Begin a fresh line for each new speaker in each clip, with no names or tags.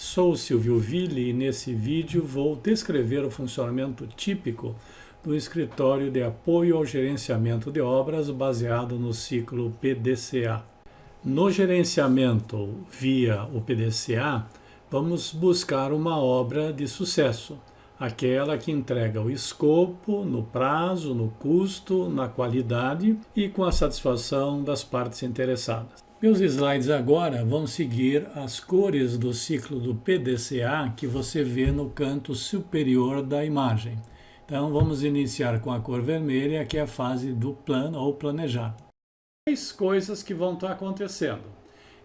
Sou Silvio Ville e nesse vídeo vou descrever o funcionamento típico do escritório de apoio ao gerenciamento de obras baseado no ciclo PDCA. No gerenciamento via o PDCA, vamos buscar uma obra de sucesso, aquela que entrega o escopo, no prazo, no custo, na qualidade e com a satisfação das partes interessadas. Meus slides agora vão seguir as cores do ciclo do PDCA que você vê no canto superior da imagem. Então vamos iniciar com a cor vermelha, que é a fase do plano ou planejar. Três coisas que vão estar acontecendo.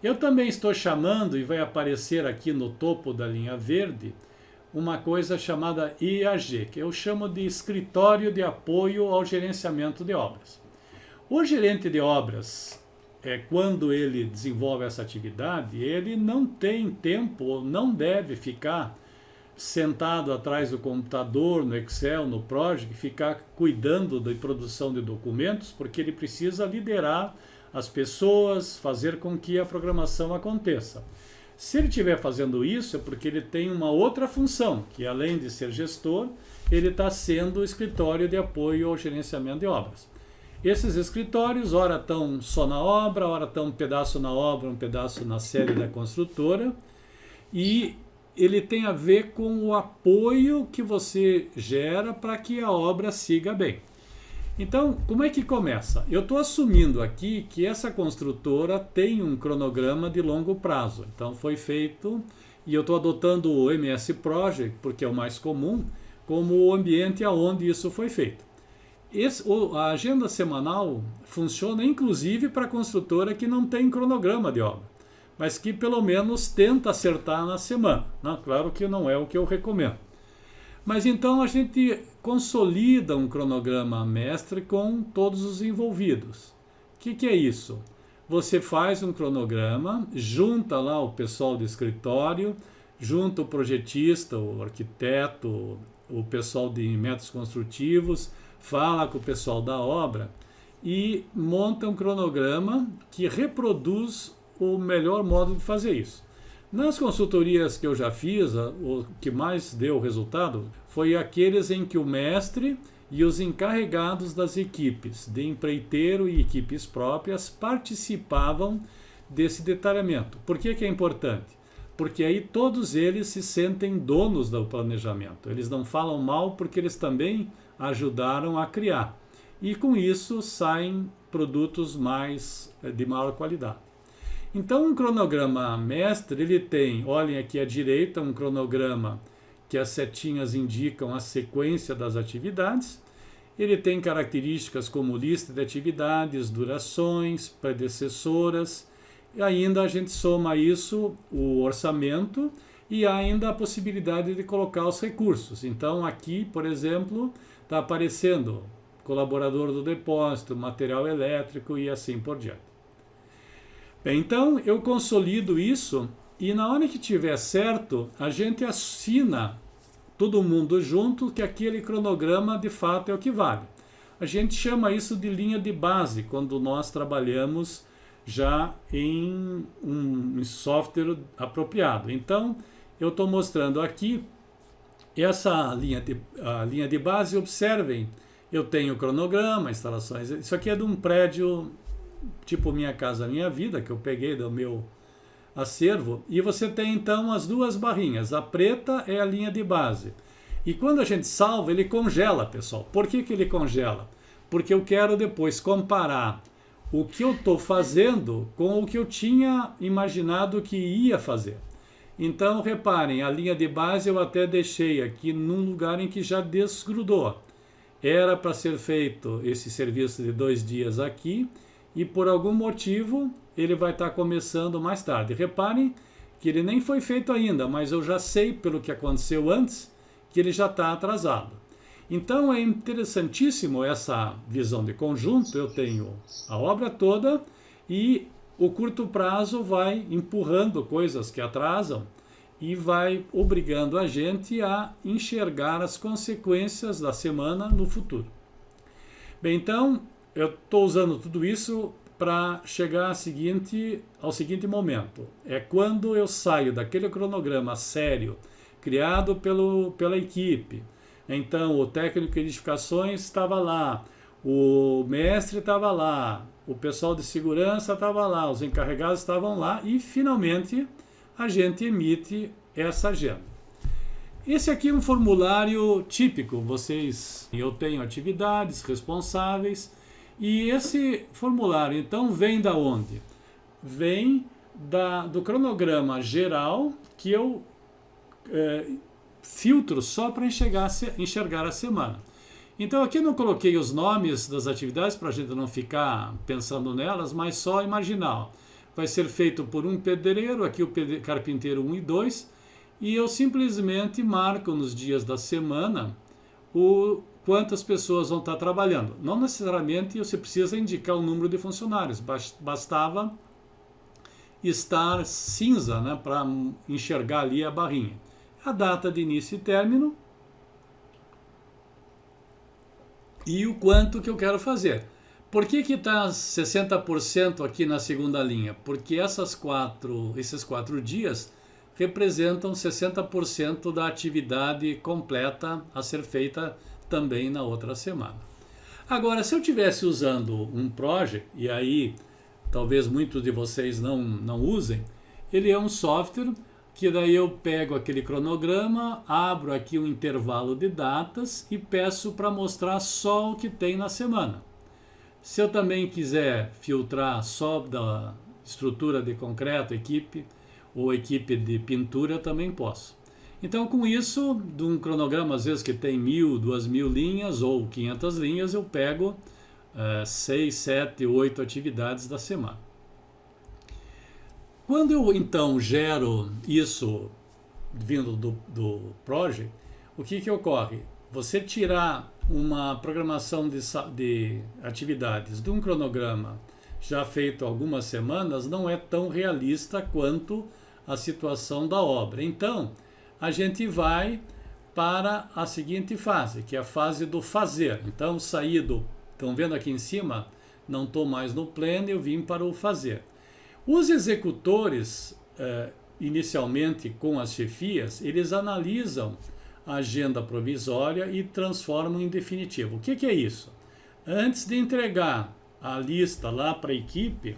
Eu também estou chamando, e vai aparecer aqui no topo da linha verde, uma coisa chamada IAG, que eu chamo de Escritório de Apoio ao Gerenciamento de Obras. O gerente de obras, quando ele desenvolve essa atividade, ele não tem tempo ou não deve ficar sentado atrás do computador, no Excel, no Project, ficar cuidando da produção de documentos, porque ele precisa liderar as pessoas, fazer com que a programação aconteça. Se ele estiver fazendo isso, é porque ele tem uma outra função, que além de ser gestor, ele está sendo o escritório de apoio ao gerenciamento de obras. Esses escritórios, ora estão só na obra, ora estão um pedaço na obra, um pedaço na sede da construtora, e ele tem a ver com o apoio que você gera para que a obra siga bem. Então, como é que começa? Eu estou assumindo aqui que essa construtora tem um cronograma de longo prazo. Então, foi feito, e eu estou adotando o MS Project, porque é o mais comum, como o ambiente aonde isso foi feito. A agenda semanal funciona inclusive para a construtora que não tem cronograma de obra, mas que pelo menos tenta acertar na semana. Não, claro que não é o que eu recomendo. Mas então a gente consolida um cronograma mestre com todos os envolvidos. O que é isso? Você faz um cronograma, junta lá o pessoal do escritório, junta o projetista, o arquiteto, o pessoal de métodos construtivos, fala com o pessoal da obra e monta um cronograma que reproduz o melhor modo de fazer isso. Nas consultorias que eu já fiz, o que mais deu resultado foi aqueles em que o mestre e os encarregados das equipes, de empreiteiro e equipes próprias, participavam desse detalhamento. Por que é importante? Porque aí todos eles se sentem donos do planejamento. Eles não falam mal porque eles também ajudaram a criar. E com isso saem produtos de maior qualidade. Então um cronograma mestre, ele tem, olhem aqui à direita, um cronograma que as setinhas indicam a sequência das atividades. Ele tem características como lista de atividades, durações, predecessoras, e ainda a gente soma a isso o orçamento e ainda a possibilidade de colocar os recursos. Então aqui, por exemplo, está aparecendo colaborador do depósito, material elétrico e assim por diante. Bem, então eu consolido isso e na hora que tiver certo, a gente assina todo mundo junto que aquele cronograma de fato é o que vale. A gente chama isso de linha de base quando nós trabalhamos já em um software apropriado. Então eu estou mostrando aqui essa linha de base. Observem, eu tenho cronograma, instalações. Isso aqui é de um prédio tipo Minha Casa Minha Vida, que eu peguei do meu acervo. E você tem então as duas barrinhas. A preta é a linha de base. E quando a gente salva, ele congela, pessoal. Por que ele congela? Porque eu quero depois comparar o que eu estou fazendo com o que eu tinha imaginado que ia fazer. Então, reparem, a linha de base eu até deixei aqui num lugar em que já desgrudou. Era para ser feito esse serviço de 2 dias aqui e por algum motivo ele vai estar começando mais tarde. Reparem que ele nem foi feito ainda, mas eu já sei pelo que aconteceu antes que ele já está atrasado. Então é interessantíssimo essa visão de conjunto. Eu tenho a obra toda e o curto prazo vai empurrando coisas que atrasam e vai obrigando a gente a enxergar as consequências da semana no futuro. Bem, então eu estou usando tudo isso para chegar ao seguinte momento. É quando eu saio daquele cronograma sério, criado pela equipe. Então, o técnico de edificações estava lá, o mestre estava lá, o pessoal de segurança estava lá, os encarregados estavam lá e, finalmente, a gente emite essa agenda. Esse aqui é um formulário típico. Eu tenho atividades, responsáveis, e esse formulário, então, vem da onde? Vem do cronograma geral que eu filtro só para enxergar a semana. Então aqui eu não coloquei os nomes das atividades para a gente não ficar pensando nelas, mas só imaginar. Vai ser feito por um pedreiro, aqui o carpinteiro 1 e 2, e eu simplesmente marco nos dias da semana quantas pessoas vão estar trabalhando. Não necessariamente você precisa indicar o número de funcionários, bastava estar cinza, né, para enxergar ali a barrinha. A data de início e término e o quanto que eu quero fazer. Por que está 60% aqui na segunda linha? Porque esses 4 dias representam 60% da atividade completa a ser feita também na outra semana. Agora, se eu estivesse usando um project, e aí talvez muitos de vocês não usem, ele é um software que daí eu pego aquele cronograma, abro aqui um intervalo de datas e peço para mostrar só o que tem na semana. Se eu também quiser filtrar só da estrutura de concreto, equipe, ou equipe de pintura, eu também posso. Então, com isso, de um cronograma, às vezes que tem 1.000, 2.000 linhas ou 500 linhas, eu pego 6, 7, 8 atividades da semana. Quando eu, então, gero isso vindo do project, o que ocorre? Você tirar uma programação de atividades de um cronograma já feito há algumas semanas não é tão realista quanto a situação da obra. Então, a gente vai para a seguinte fase, que é a fase do fazer. Então, estão vendo aqui em cima, não estou mais no pleno, eu vim para o fazer. Os executores, inicialmente com as chefias, eles analisam a agenda provisória e transformam em definitivo. O que é isso? Antes de entregar a lista lá para a equipe,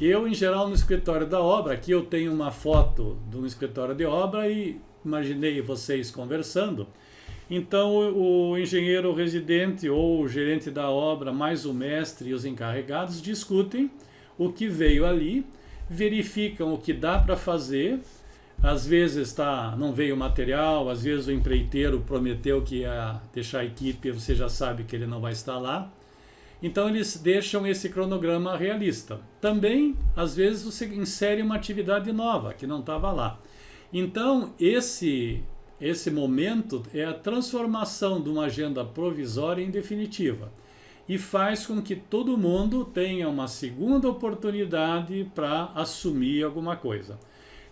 eu, em geral, no escritório da obra, aqui eu tenho uma foto de um escritório de obra e imaginei vocês conversando. Então, o engenheiro residente ou o gerente da obra, mais o mestre e os encarregados, discutem o que veio ali, verificam o que dá para fazer. Às vezes não veio material, às vezes o empreiteiro prometeu que ia deixar a equipe, você já sabe que ele não vai estar lá. Então eles deixam esse cronograma realista. Também, às vezes, você insere uma atividade nova que não estava lá. Então, esse momento é a transformação de uma agenda provisória em definitiva. E faz com que todo mundo tenha uma segunda oportunidade para assumir alguma coisa.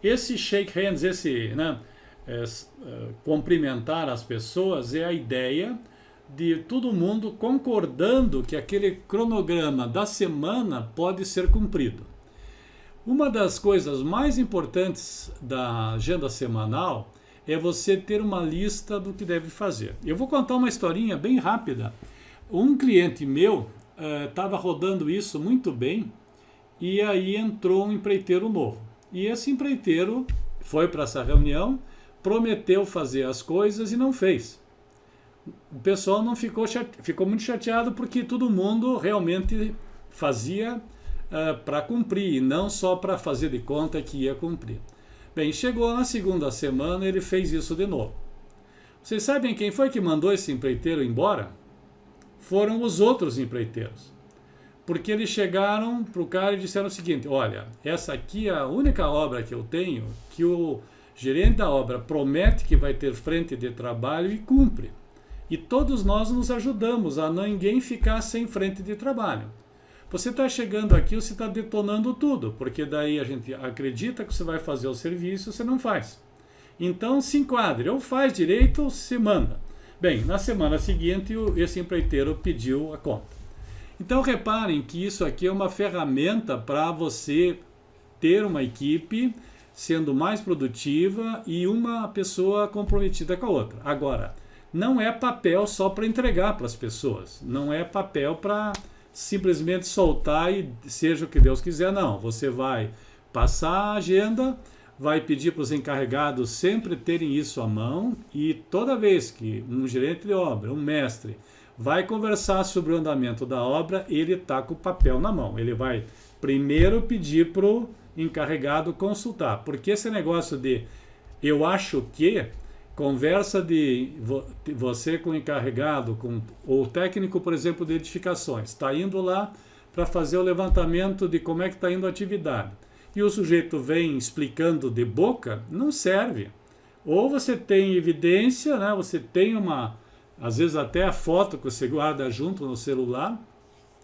Esse shake hands, cumprimentar as pessoas, é a ideia de todo mundo concordando que aquele cronograma da semana pode ser cumprido. Uma das coisas mais importantes da agenda semanal é você ter uma lista do que deve fazer. Eu vou contar uma historinha bem rápida. Um cliente meu estava rodando isso muito bem e aí entrou um empreiteiro novo. E esse empreiteiro foi para essa reunião, prometeu fazer as coisas e não fez. O pessoal não ficou muito chateado porque todo mundo realmente fazia para cumprir, e não só para fazer de conta que ia cumprir. Bem, chegou na segunda semana, ele fez isso de novo. Vocês sabem quem foi que mandou esse empreiteiro embora? Foram os outros empreiteiros. Porque eles chegaram para o cara e disseram o seguinte: olha, essa aqui é a única obra que eu tenho que o gerente da obra promete que vai ter frente de trabalho e cumpre. E todos nós nos ajudamos a ninguém ficar sem frente de trabalho. Você está chegando aqui, você está detonando tudo, porque daí a gente acredita que você vai fazer o serviço, você não faz. Então se enquadre, ou faz direito ou se manda. Bem, na semana seguinte esse empreiteiro pediu a conta. Então reparem que isso aqui é uma ferramenta para você ter uma equipe sendo mais produtiva e uma pessoa comprometida com a outra. Agora, não é papel só para entregar para as pessoas, não é papel para simplesmente soltar e seja o que Deus quiser, não. Você vai passar a agenda, vai pedir para os encarregados sempre terem isso à mão e toda vez que um gerente de obra, um mestre, vai conversar sobre o andamento da obra, ele está com o papel na mão. Ele vai primeiro pedir para o encarregado consultar, porque esse negócio de eu acho que conversa de você com o encarregado, com o técnico, por exemplo, de edificações, está indo lá para fazer o levantamento de como é que está indo a atividade. E o sujeito vem explicando de boca, não serve. Ou você tem evidência, né? Você tem às vezes até a foto que você guarda junto no celular.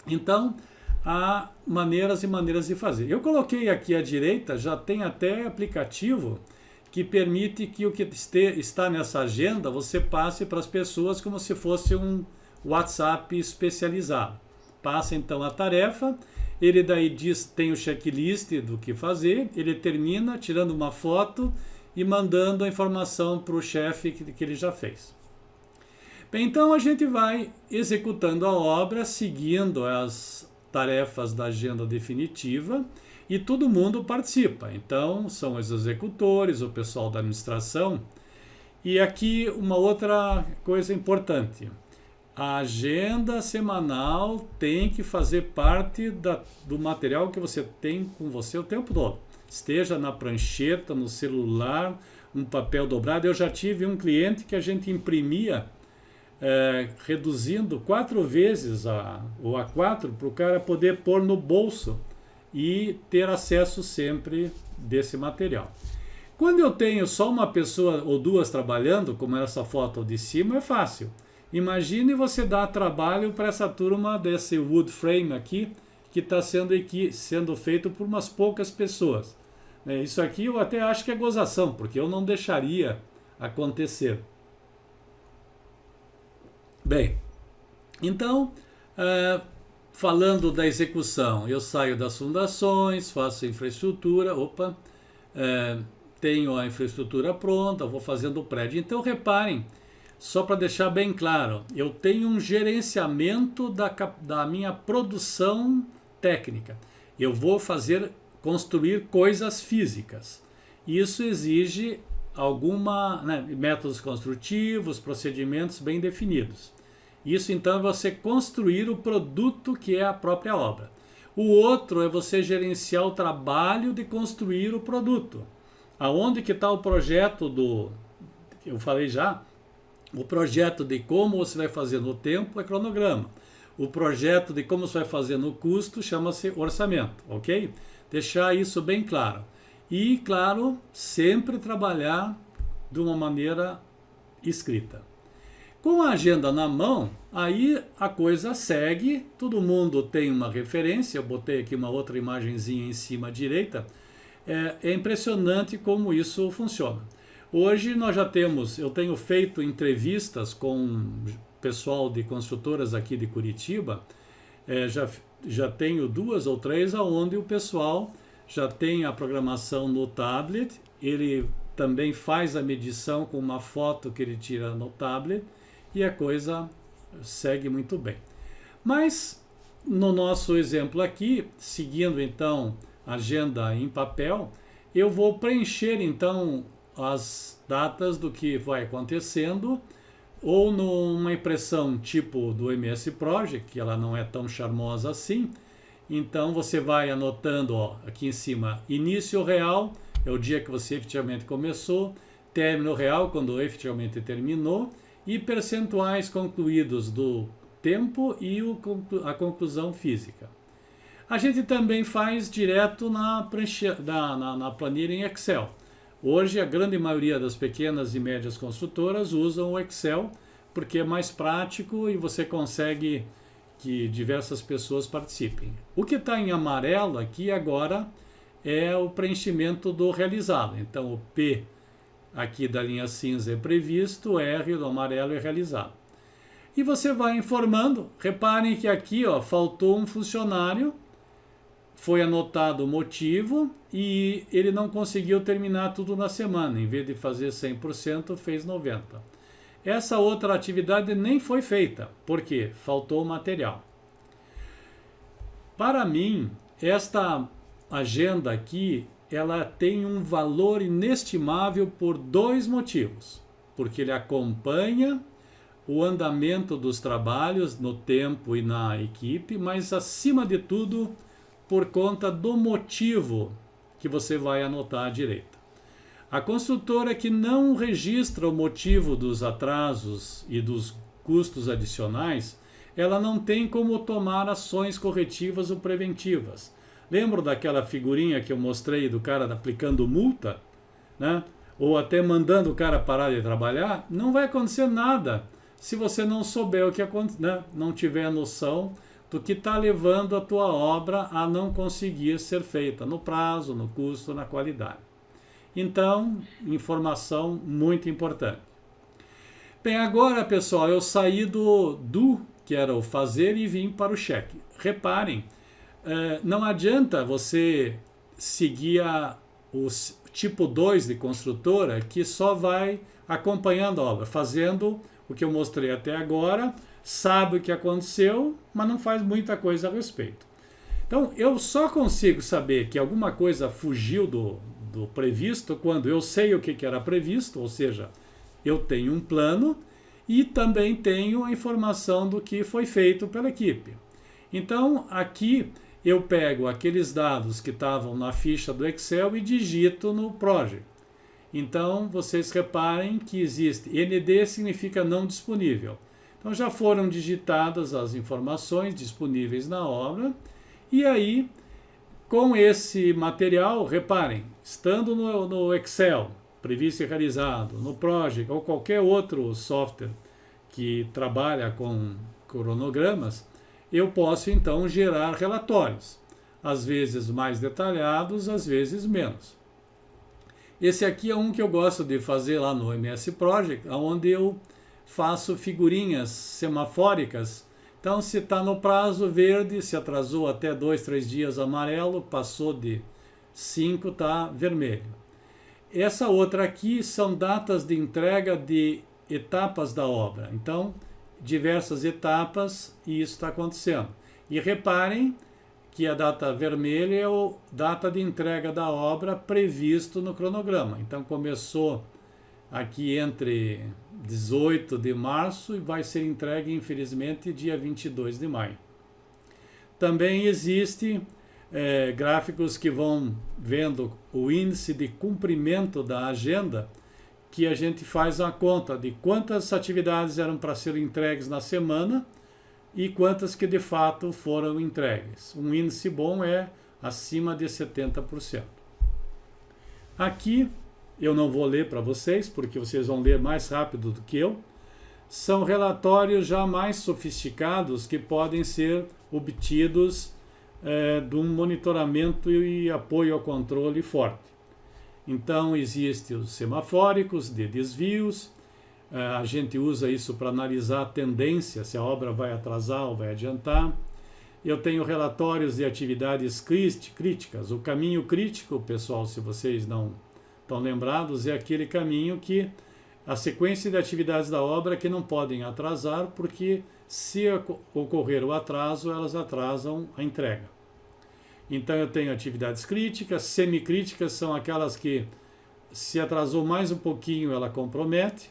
Então, há maneiras e maneiras de fazer. Eu coloquei aqui à direita, já tem até aplicativo que permite que o que está nessa agenda você passe para as pessoas como se fosse um WhatsApp especializado. Passa então a tarefa, ele daí tem o checklist do que fazer, ele termina tirando uma foto e mandando a informação para o chefe que ele já fez. Bem, então a gente vai executando a obra, seguindo as tarefas da agenda definitiva e todo mundo participa. Então são os executores, o pessoal da administração. E aqui uma outra coisa importante. A agenda semanal tem que fazer parte do material que você tem com você o tempo todo. Esteja na prancheta, no celular, um papel dobrado. Eu já tive um cliente que a gente imprimia reduzindo 4 vezes o A4 para o cara poder pôr no bolso e ter acesso sempre desse material. Quando eu tenho só uma pessoa ou duas trabalhando, como essa foto de cima, é fácil. Imagine você dar trabalho para essa turma desse wood frame aqui, que está sendo feito por umas poucas pessoas. Isso aqui eu até acho que é gozação, porque eu não deixaria acontecer. Bem, então, falando da execução, eu saio das fundações, faço a infraestrutura, tenho a infraestrutura pronta, vou fazendo o prédio. Então, reparem, só para deixar bem claro, eu tenho um gerenciamento da minha produção técnica. Eu vou construir coisas físicas. Isso exige métodos construtivos, procedimentos bem definidos. Isso então é você construir o produto que é a própria obra. O outro é você gerenciar o trabalho de construir o produto. Aonde que está o projeto eu falei já, o projeto de como você vai fazer no tempo é cronograma. O projeto de como você vai fazer no custo chama-se orçamento, ok? Deixar isso bem claro. E, claro, sempre trabalhar de uma maneira escrita. Com a agenda na mão, aí a coisa segue, todo mundo tem uma referência, eu botei aqui uma outra imagenzinha em cima à direita, é impressionante como isso funciona. Hoje eu tenho feito entrevistas com pessoal de construtoras aqui de Curitiba, já tenho 2 ou 3 onde o pessoal já tem a programação no tablet, ele também faz a medição com uma foto que ele tira no tablet e a coisa segue muito bem. Mas no nosso exemplo aqui, seguindo então a agenda em papel, eu vou preencher então as datas do que vai acontecendo ou numa impressão tipo do MS Project, que ela não é tão charmosa assim. Então você vai anotando aqui em cima, início real é o dia que você efetivamente começou, término real quando efetivamente terminou e percentuais concluídos do tempo e a conclusão física. A gente também faz direto na planilha em Excel. Hoje a grande maioria das pequenas e médias construtoras usam o Excel porque é mais prático e você consegue que diversas pessoas participem. O que está em amarelo aqui agora é o preenchimento do realizado. Então o P aqui da linha cinza é previsto, o R do amarelo é realizado. e você vai informando. Reparem que aqui faltou um funcionário, foi anotado o motivo e ele não conseguiu terminar tudo na semana. Em vez de fazer 100%, fez 90%. Essa outra atividade nem foi feita. Por quê? Faltou material. Para mim, esta agenda aqui, ela tem um valor inestimável por dois motivos. Porque ele acompanha o andamento dos trabalhos no tempo e na equipe, mas acima de tudo, por conta do motivo que você vai anotar à direita. A construtora que não registra o motivo dos atrasos e dos custos adicionais, ela não tem como tomar ações corretivas ou preventivas. Lembra daquela figurinha que eu mostrei do cara aplicando multa, né? Ou até mandando o cara parar de trabalhar? Não vai acontecer nada se você não souber o que acontece, né? Não tiver noção do que está levando a tua obra a não conseguir ser feita no prazo, no custo, na qualidade. Então, informação muito importante. Bem, agora, pessoal, eu saí do que era o fazer, e vim para o cheque. Reparem, não adianta você seguir o tipo 2 de construtora, que só vai acompanhando a obra, fazendo o que eu mostrei até agora, sabe o que aconteceu, mas não faz muita coisa a respeito. Então, eu só consigo saber que alguma coisa fugiu do previsto quando eu sei o que era previsto, ou seja, eu tenho um plano e também tenho a informação do que foi feito pela equipe. Então, aqui eu pego aqueles dados que estavam na ficha do Excel e digito no Project. Então, vocês reparem que existe ND significa não disponível. Então já foram digitadas as informações disponíveis na obra, e aí com esse material, reparem, estando no Excel, previsto e realizado, no Project ou qualquer outro software que trabalha com cronogramas, eu posso então gerar relatórios, às vezes mais detalhados, às vezes menos. Esse aqui é um que eu gosto de fazer lá no MS Project, onde eu faço figurinhas semafóricas. Então, se está no prazo verde, se atrasou até 2, 3 dias amarelo, passou de 5, está vermelho. Essa outra aqui são datas de entrega de etapas da obra. Então, diversas etapas e isso está acontecendo. E reparem que a data vermelha é a data de entrega da obra previsto no cronograma. Então, começou aqui entre 18 de março e vai ser entregue, infelizmente, dia 22 de maio. Também existe gráficos que vão vendo o índice de cumprimento da agenda, que a gente faz a conta de quantas atividades eram para ser entregues na semana e quantas que de fato foram entregues. Um índice bom é acima de 70%. Aqui eu não vou ler para vocês, porque vocês vão ler mais rápido do que eu. São relatórios já mais sofisticados que podem ser obtidos de um monitoramento e apoio ao controle forte. Então, existem os semafóricos de desvios, a gente usa isso para analisar a tendência, se a obra vai atrasar ou vai adiantar. Eu tenho relatórios de atividades críticas. O caminho crítico, pessoal, se vocês não estão lembrados, é aquele caminho que a sequência de atividades da obra que não podem atrasar, porque se ocorrer o atraso, elas atrasam a entrega. Então eu tenho atividades críticas, semicríticas são aquelas que se atrasou mais um pouquinho, ela compromete.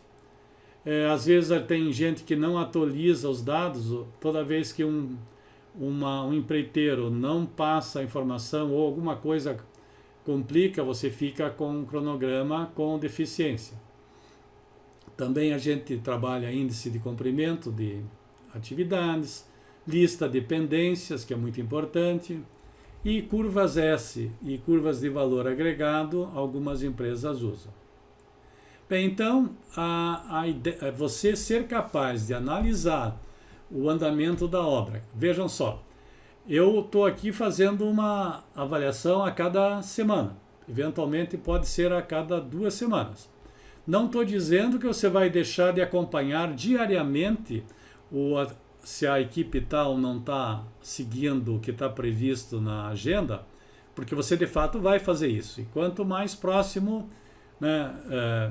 Às vezes tem gente que não atualiza os dados, toda vez que um empreiteiro não passa a informação ou alguma coisa complica, você fica com um cronograma com deficiência. Também a gente trabalha índice de cumprimento de atividades, lista de pendências, que é muito importante, e curvas S e curvas de valor agregado, algumas empresas usam. Bem, então, você ser capaz de analisar o andamento da obra. Vejam só, eu estou aqui fazendo uma avaliação a cada semana. Eventualmente pode ser a cada 2 semanas. Não estou dizendo que você vai deixar de acompanhar diariamente se a equipe tal não está seguindo o que está previsto na agenda, porque você de fato vai fazer isso. E quanto mais próximo, né,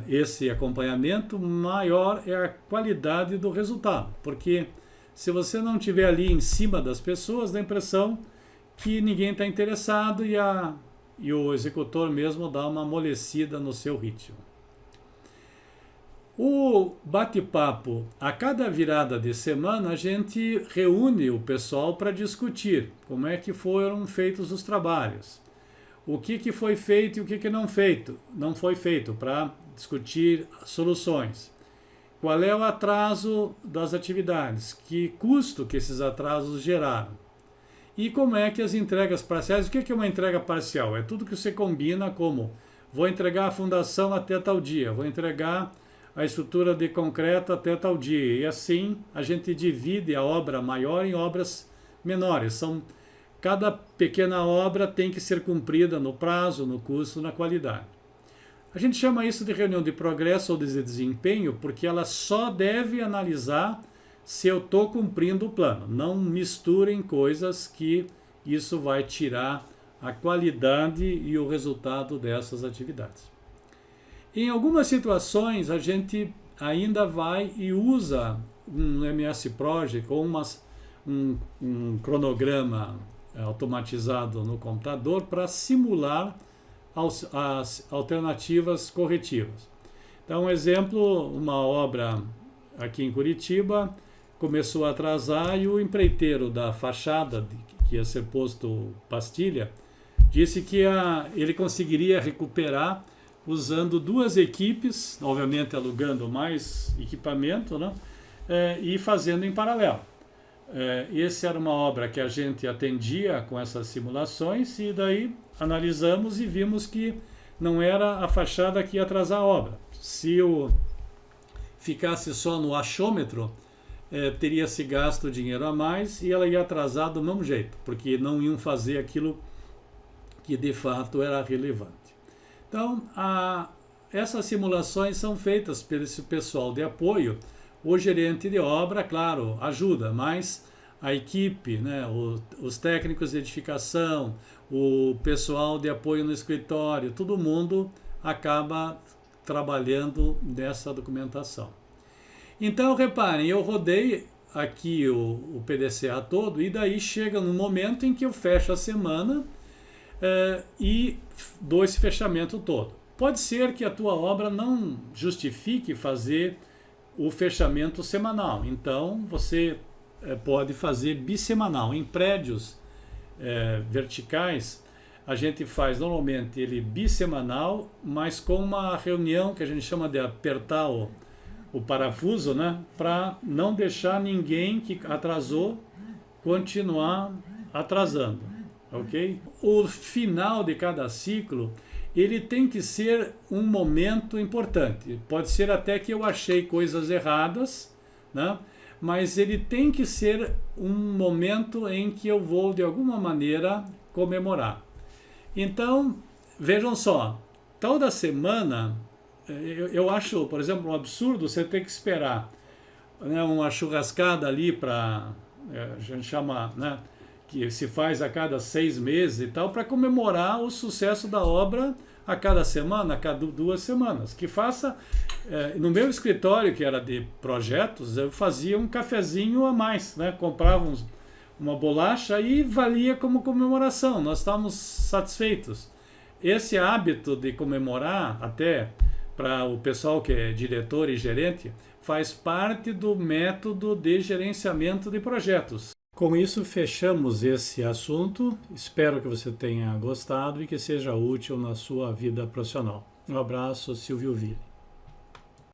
esse acompanhamento, maior é a qualidade do resultado. Porque se você não estiver ali em cima das pessoas, dá a impressão que ninguém está interessado e o executor mesmo dá uma amolecida no seu ritmo. O bate-papo, a cada virada de semana, a gente reúne o pessoal para discutir como é que foram feitos os trabalhos, o que foi feito e o que não foi feito, para discutir soluções. Qual é o atraso das atividades, que custo que esses atrasos geraram. E como é que as entregas parciais, o que é uma entrega parcial? É tudo que você combina como, vou entregar a fundação até tal dia, vou entregar a estrutura de concreto até tal dia. E assim a gente divide a obra maior em obras menores. Cada pequena obra tem que ser cumprida no prazo, no custo, na qualidade. A gente chama isso de reunião de progresso ou de desempenho porque ela só deve analisar se eu estou cumprindo o plano. Não misturem coisas que isso vai tirar a qualidade e o resultado dessas atividades. Em algumas situações, a gente ainda vai e usa um MS Project ou um cronograma automatizado no computador para simular as alternativas corretivas. Então, um exemplo, uma obra aqui em Curitiba começou a atrasar e o empreiteiro da fachada, que ia ser posto pastilha, disse que ele conseguiria recuperar usando duas equipes, obviamente alugando mais equipamento, né? E fazendo em paralelo. Essa era uma obra que a gente atendia com essas simulações e daí analisamos e vimos que não era a fachada que ia atrasar a obra. Se ficasse só no achômetro, teria se gasto dinheiro a mais e ela ia atrasar do mesmo jeito, porque não iam fazer aquilo que de fato era relevante. Então, essas simulações são feitas por esse pessoal de apoio. O gerente de obra, claro, ajuda, mas a equipe, né, os técnicos de edificação, o pessoal de apoio no escritório, todo mundo acaba trabalhando nessa documentação. Então, reparem, eu rodei aqui o PDCA todo e daí chega no momento em que eu fecho a semana e dou esse fechamento todo. Pode ser que a tua obra não justifique fazer o fechamento semanal, então você pode fazer bissemanal. Em prédios verticais, a gente faz normalmente ele bissemanal, mas com uma reunião que a gente chama de apertar o parafuso, né, para não deixar ninguém que atrasou continuar atrasando. Okay? O final de cada ciclo, ele tem que ser um momento importante. Pode ser até que eu achei coisas erradas, né? Mas ele tem que ser um momento em que eu vou, de alguma maneira, comemorar. Então, vejam só, toda semana, eu acho, por exemplo, um absurdo você ter que esperar, né, uma churrascada ali para, a gente chama, né, que se faz a cada 6 meses e tal, para comemorar o sucesso da obra a cada semana, a cada 2 semanas. Que faça, no meu escritório, que era de projetos, eu fazia um cafezinho a mais, né? Comprava uma bolacha e valia como comemoração, nós estávamos satisfeitos. Esse hábito de comemorar, até para o pessoal que é diretor e gerente, faz parte do método de gerenciamento de projetos. Com isso, fechamos esse assunto. Espero que você tenha gostado e que seja útil na sua vida profissional. Um abraço, Silvio Ville.